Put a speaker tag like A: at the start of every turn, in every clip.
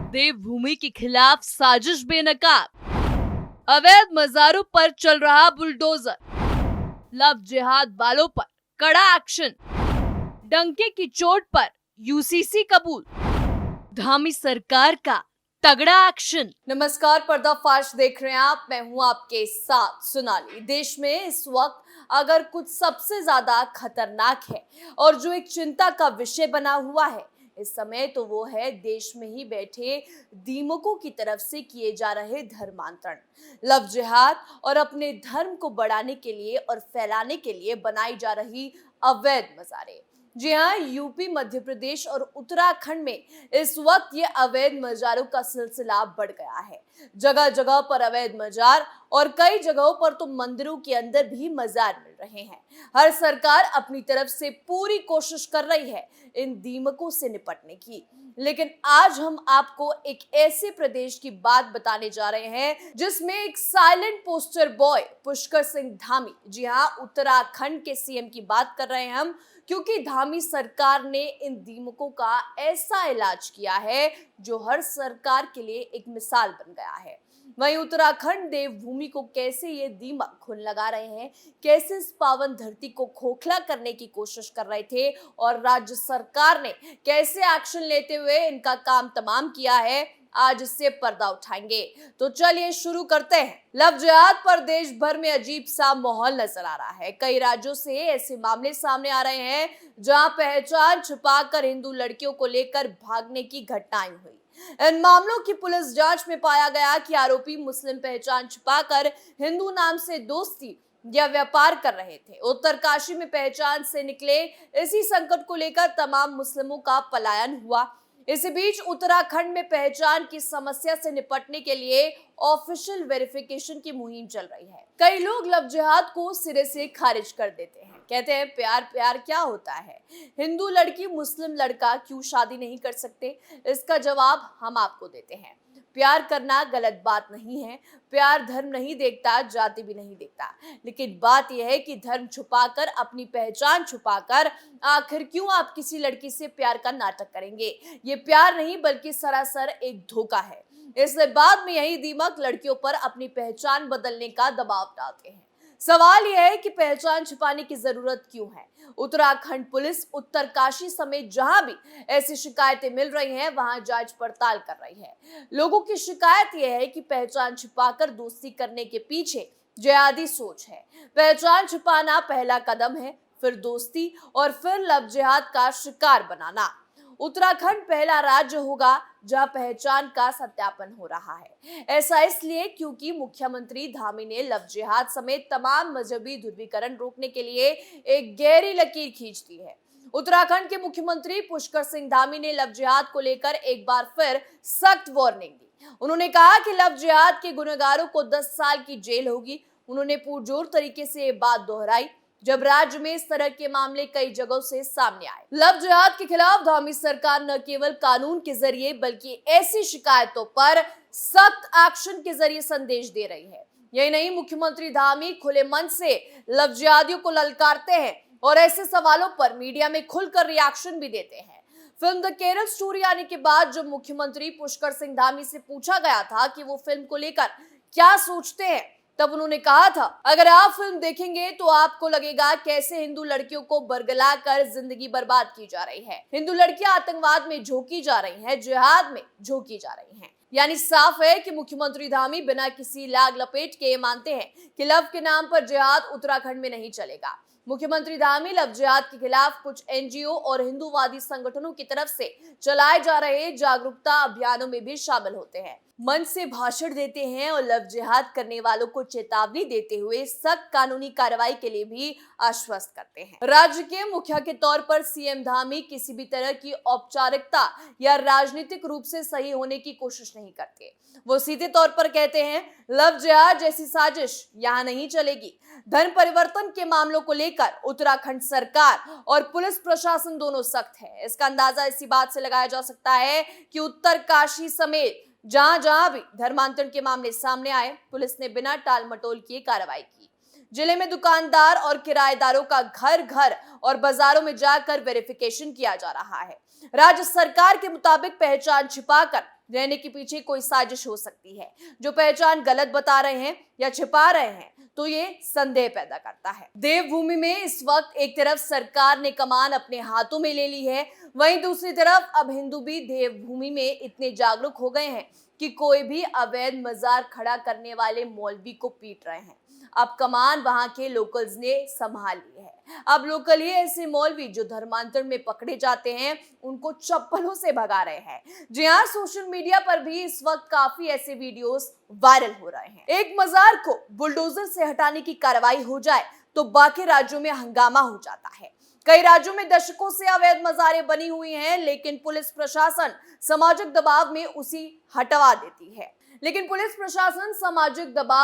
A: देवभूमि के खिलाफ साजिश बेनकाब, अवैध मजारों पर चल रहा बुलडोजर, लव जिहाद वालों पर कड़ा एक्शन, डंके की चोट पर यूसीसी कबूल, धामी सरकार का तगड़ा एक्शन। नमस्कार, पर्दाफाश देख रहे हैं आप। मैं हूं आपके साथ सोनाली। देश में इस वक्त अगर कुछ सबसे ज्यादा खतरनाक है और जो एक चिंता का विषय बना हुआ है इस समय, तो वो है देश में ही बैठे दीमकों की तरफ से किए जा रहे धर्मांतरण, लव जिहाद और अपने धर्म को बढ़ाने के लिए और फैलाने के लिए बनाई जा रही अवैध मज़ारें। जी हाँ, यूपी, मध्य प्रदेश और उत्तराखंड में इस वक्त ये अवैध मज़ारों का सिलसिला बढ़ गया है। जगह जगह पर अवैध मज़ार और कई जगहों पर तो मंदिरों के अंदर भी मज़ार मिल रहे हैं। हर सरकार अपनी तरफ से पूरी कोशिश कर रही है इन दीमकों से निपटने की, लेकिन आज हम आपको एक ऐसे प्रदेश की बात बताने जा रहे हैं जिसमें एक silent poster boy Pushkar Singh Dhami, जी हाँ, उत्तराखंड के सीएम की बात कर रहे हैं हम, क्योंकि धामी सरकार ने इन दीमकों का ऐसा इलाज किया है जो हर सरकार के लिए एक मिसाल बन गया है। वहीं उत्तराखंड देवभूमि को कैसे ये दीमक खून लगा रहे हैं, कैसे इस पावन धरती को खोखला करने की कोशिश कर रहे थे और राज्य सरकार ने कैसे एक्शन लेते हुए इनका काम तमाम किया है, आज इससे पर्दा उठाएंगे। तो चलिए शुरू करते हैं। लव जिहाद पर देश भर में अजीब सा माहौल नजर आ रहा है। कई राज्यों से ऐसे मामले सामने आ रहे हैं जहां पहचान छुपाकर हिंदू लड़कियों को लेकर भागने की घटनाएं हुई। इन मामलों की पुलिस जांच में पाया गया कि आरोपी मुस्लिम पहचान छुपाकर हिंदू नाम से दोस्ती या व्यापार कर रहे थे। उत्तरकाशी में पहचान से निकले इसी संकट को लेकर तमाम मुस्लिमों का पलायन हुआ। इसी बीच उत्तराखंड में पहचान की समस्या से निपटने के लिए ऑफिशियल वेरिफिकेशन की मुहिम चल रही है। कई लोग लव जिहाद को सिरे से खारिज कर देते हैं, कहते हैं प्यार प्यार क्या होता है, हिंदू लड़की मुस्लिम लड़का क्यों शादी नहीं कर सकते। इसका जवाब हम आपको देते हैं। प्यार करना गलत बात नहीं है। प्यार धर्म नहीं देखता, जाति भी नहीं देखता, लेकिन बात यह है कि धर्म छुपाकर, अपनी पहचान छुपाकर आखिर क्यों आप किसी लड़की से प्यार का नाटक करेंगे। ये प्यार नहीं बल्कि सरासर एक धोखा है। इसलिए बाद में यही दीमक लड़कियों पर अपनी पहचान बदलने का दबाव डालते हैं। सवाल यह है कि पहचान छुपाने की जरूरत क्यों है। उत्तराखंड पुलिस उत्तरकाशी समेत जहां भी ऐसी शिकायतें मिल रही हैं वहां जांच पड़ताल कर रही है। लोगों की शिकायत यह है कि पहचान छुपाकर दोस्ती करने के पीछे जिहादी सोच है। पहचान छुपाना पहला कदम है, फिर दोस्ती और फिर लव जिहाद का शिकार बनाना। उत्तराखंड पहला राज्य होगा जहां पहचान का सत्यापन हो रहा है। ऐसा इसलिए क्योंकि मुख्यमंत्री धामी ने लव जिहाद समेत तमाम मजहबी ध्रुवीकरण रोकने के लिए एक गहरी लकीर खींच दी है। उत्तराखंड के मुख्यमंत्री पुष्कर सिंह धामी ने लव जिहाद को लेकर एक बार फिर सख्त वार्निंग दी। उन्होंने कहा कि लव जिहाद के गुनहगारों को 10 साल की जेल होगी। उन्होंने पुरजोर तरीके से ये बात दोहराई जब राज्य में इस तरह के मामले कई जगहों से सामने आए। लव जिहाद के खिलाफ धामी सरकार न केवल कानून के जरिए बल्कि ऐसी शिकायतों पर सख्त एक्शन के जरिए संदेश दे रही है। यही नहीं, मुख्यमंत्री धामी खुले मन से लव जिहादियों को ललकारते हैं और ऐसे सवालों पर मीडिया में खुलकर रिएक्शन भी देते हैं। फिल्म द केरल स्टोरी आने के बाद जब मुख्यमंत्री पुष्कर सिंह धामी से पूछा गया था कि वो फिल्म को लेकर क्या सोचते हैं, तब उन्होंने कहा था, अगर आप फिल्म देखेंगे तो आपको लगेगा कैसे हिंदू लड़कियों को बरगलाकर जिंदगी बर्बाद की जा रही है। हिंदू लड़कियां आतंकवाद में झोंकी जा रही हैं, जिहाद में झोंकी जा रही हैं। यानी साफ है कि मुख्यमंत्री धामी बिना किसी लाग लपेट के ये मानते हैं कि लव के नाम पर जिहाद उत्तराखंड में नहीं चलेगा। मुख्यमंत्री धामी लव जिहाद के खिलाफ कुछ एनजीओ और हिंदूवादी संगठनों की तरफ से चलाए जा रहे जागरूकता अभियानों में भी शामिल होते हैं, मंच से भाषण देते हैं और लव जिहाद करने वालों को चेतावनी देते हुए सख्त कानूनी कार्रवाई के लिए भी आश्वस्त करते हैं। राज्य के मुखिया के तौर पर सीएम धामी किसी भी तरह की औपचारिकता या राजनीतिक रूप से सही होने की कोशिश नहीं करते। वो सीधे तौर पर कहते हैं, लव जिहाद जैसी साजिश यहाँ नहीं चलेगी। धर्म परिवर्तन के मामलों को लेकर उत्तराखंड सरकार और पुलिस प्रशासन दोनों सख्त है। इसका अंदाजा इसी बात से लगाया जा सकता है कि उत्तरकाशी समेत जहां जहां भी धर्मांतरण के मामले सामने आए, पुलिस ने बिना टाल मटोल किए कार्रवाई की। जिले में दुकानदार और किराएदारों का घर घर और बाजारों में जाकर वेरिफिकेशन किया जा रहा है। राज्य सरकार के मुताबिक पहचान छिपाकर रहने के पीछे कोई साजिश हो सकती है। जो पहचान गलत बता रहे हैं या छिपा रहे हैं तो ये संदेह पैदा करता है। देवभूमि में इस वक्त एक तरफ सरकार ने कमान अपने हाथों में ले ली है, वहीं दूसरी तरफ अब हिंदू भी देवभूमि में इतने जागरूक हो गए हैं कि कोई भी अवैध मजार खड़ा करने वाले मौलवी को पीट रहे हैं। अब कमान वहां के लोकल्स ने संभाल ली है। अब लोकल ही ऐसे मौलवी जो धर्मांतरण में पकड़े जाते हैं उनको चप्पलों से भगा रहे हैं। जी हाँ, सोशल मीडिया पर भी इस वक्त काफी ऐसे वीडियोस वायरल हो रहे हैं। एक मजार को बुलडोजर से हटाने की कार्रवाई हो जाए तो बाकी राज्यों में हंगामा हो जाता है। कई राज्यों में दशकों से अवैध मजारें बनी हुई हैं, लेकिन पुलिस प्रशासन सामाजिक दबाव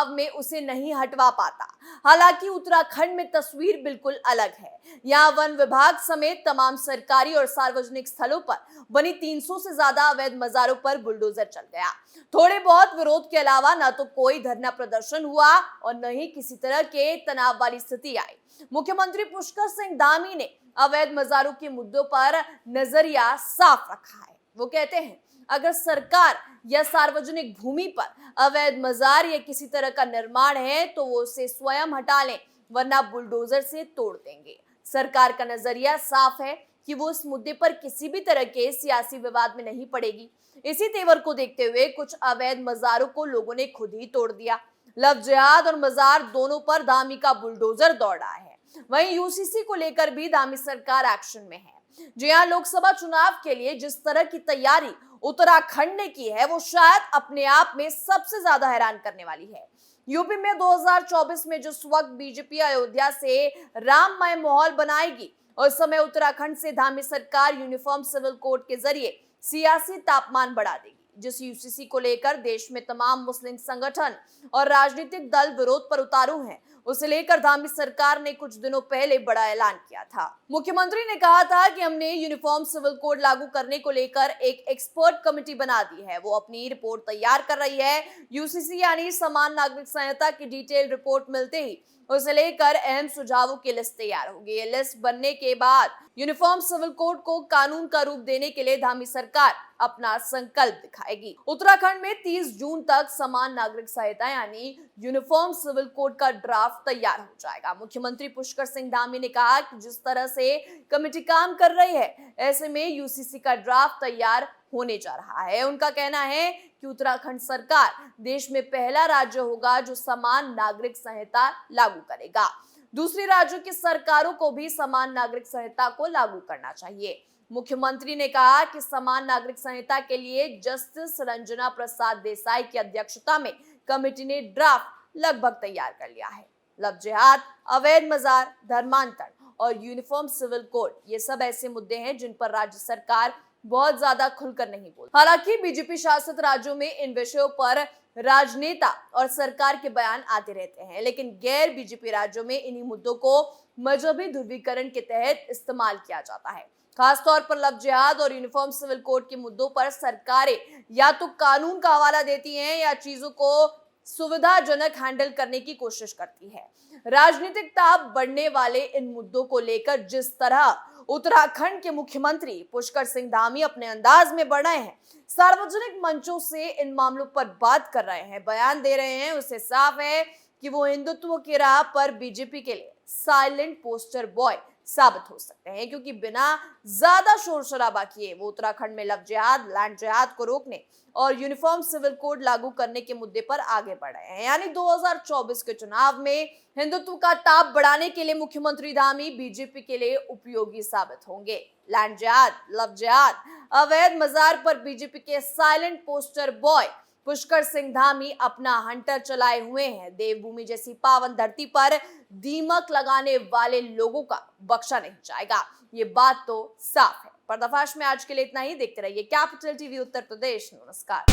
A: में उसे नहीं हटवा पाता। हालांकि उत्तराखंड में तस्वीर बिल्कुल अलग है। यहाँ वन विभाग समेत तमाम सरकारी और सार्वजनिक स्थलों पर बनी 300 से ज्यादा अवैध मजारों पर बुलडोजर चल गया। थोड़े बहुत विरोध के अलावा न तो कोई धरना प्रदर्शन हुआ और न ही किसी तरह के तनाव वाली स्थिति आई। मुख्यमंत्री पुष्कर सिंह धामी ने अवैध मजारों के मुद्दों पर नजरिया साफ रखा है। वो कहते हैं, अगर सरकार या सार्वजनिक भूमि पर अवैध मजार या किसी तरह का निर्माण है तो वो उसे स्वयं हटा लें, वरना बुलडोजर से तोड़ देंगे। सरकार का नजरिया साफ है कि वो इस मुद्दे पर किसी भी तरह के सियासी विवाद में नहीं पड़ेगी। इसी तेवर को देखते हुए कुछ अवैध मजारों को लोगों ने खुद ही तोड़ दिया। लव जिहाद और मजार दोनों पर धामी का बुलडोजर दौड़ा है। वहीं यूसीसी को लेकर भी धामी सरकार एक्शन में है। जी हां, लोकसभा चुनाव के लिए जिस तरह की तैयारी उत्तराखंड ने की है वो शायद अपने आप में सबसे ज्यादा हैरान करने वाली है। यूपी में 2024 में जिस वक्त बीजेपी अयोध्या से राममय माहौल बनाएगी, उस समय उत्तराखंड से धामी सरकार यूनिफॉर्म सिविल कोड के जरिए सियासी तापमान बढ़ा देगी। जिस यूसीसी को लेकर देश में तमाम मुस्लिम संगठन और राजनीतिक दल विरोध पर उतारू हैं, उसे लेकर धामी सरकार ने कुछ दिनों पहले बड़ा ऐलान किया था। मुख्यमंत्री ने कहा था कि हमने यूनिफॉर्म सिविल कोड लागू करने को लेकर एक एक्सपर्ट कमेटी बना दी है। वो अपनी रिपोर्ट तैयार कर रही है। यूसीसी यानी समान नागरिक संहिता की डिटेल रिपोर्ट मिलते ही उसे लेकर अहम सुझावों की लिस्ट तैयार होगी। ये लिस्ट बनने के बाद यूनिफॉर्म सिविल कोड को कानून का रूप देने के लिए धामी सरकार अपना संकल्प दिखाएगी। उत्तराखंड में 30 जून तक समान नागरिक संहिता यानी यूनिफॉर्म सिविल कोड का ड्राफ्ट तैयार हो जाएगा। मुख्यमंत्री पुष्कर सिंह धामी ने कहा कि जिस तरह से कमेटी काम कर रही है, ऐसे में यूसीसी का ड्राफ्ट तैयार होने जा रहा है। उनका कहना है कि उत्तराखंड सरकार देश में पहला राज्य होगा जो समान नागरिक संहिता लागू करेगा। दूसरी राज्यों की सरकारों को भी समान नागरिक संहिता को लागू करना चाहिए। मुख्यमंत्री ने कहा कि समान नागरिक संहिता के लिए जस्टिस रंजना प्रसाद देसाई की अध्यक्षता में कमेटी ने ड्राफ्ट लगभग तैयार कर लिया है। लव जिहाद, अवैध मजार, धर्मांतरण और यूनिफॉर्म सिविल कोड, ये सब ऐसे मुद्दे हैं जिन पर राज्य सरकार बहुत ज्यादा खुलकर नहीं बोलती। हालांकि बीजेपी शासित राज्यों में इन विषयों पर राजनेता और सरकार के बयान आते रहते हैं, लेकिन गैर बीजेपी राज्यों में इन्हीं मुद्दों को मजहबी ध्रुवीकरण के तहत इस्तेमाल किया जाता है। खासतौर पर लव जिहाद और यूनिफॉर्म सिविल कोड के मुद्दों पर सरकारें या तो कानून का हवाला देती हैं या चीजों को सुविधाजनक हैंडल करने की कोशिश करती है। राजनीतिक ताप बढ़ने वाले इन मुद्दों को लेकर जिस तरह उत्तराखंड के मुख्यमंत्री पुष्कर सिंह धामी अपने अंदाज में बढ़ रहे हैं, सार्वजनिक मंचों से इन मामलों पर बात कर रहे हैं, बयान दे रहे हैं, उससे साफ है कि वो हिंदुत्व की राह पर बीजेपी के लिए साइलेंट पोस्टर बॉय साबित हो सकते हैं, क्योंकि बिना ज्यादा शोर शराबा किए वो उत्तराखंड में लव जिहाद, लैंड जिहाद को रोकने और यूनिफॉर्म सिविल कोड लागू करने के मुद्दे पर आगे बढ़ रहे हैं। यानी 2024 के चुनाव में हिंदुत्व का ताप बढ़ाने के लिए मुख्यमंत्री धामी बीजेपी के लिए उपयोगी साबित होंगे। लैंड जिहाद, लव जिहाद, अवैध मजार पर बीजेपी के silent poster boy Pushkar Singh Dhami अपना हंटर चलाए हुए हैं। देवभूमि जैसी पावन धरती पर दीमक लगाने वाले लोगों का बख्शा नहीं जाएगा, ये बात तो साफ है। पर्दाफाश में आज के लिए इतना ही। देखते रहिए कैपिटल टीवी उत्तर प्रदेश। नमस्कार।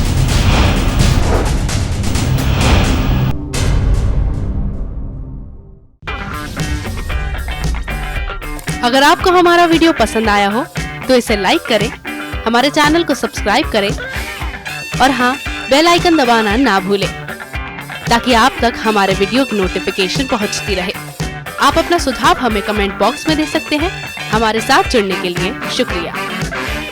B: अगर आपको हमारा वीडियो पसंद आया हो तो इसे लाइक करें, हमारे चैनल को सब्सक्राइब करें और हाँ, बेल आइकन दबाना ना भूलें ताकि आप तक हमारे वीडियो की नोटिफिकेशन पहुंचती रहे। आप अपना सुझाव हमें कमेंट बॉक्स में दे सकते हैं। हमारे साथ जुड़ने के लिए शुक्रिया।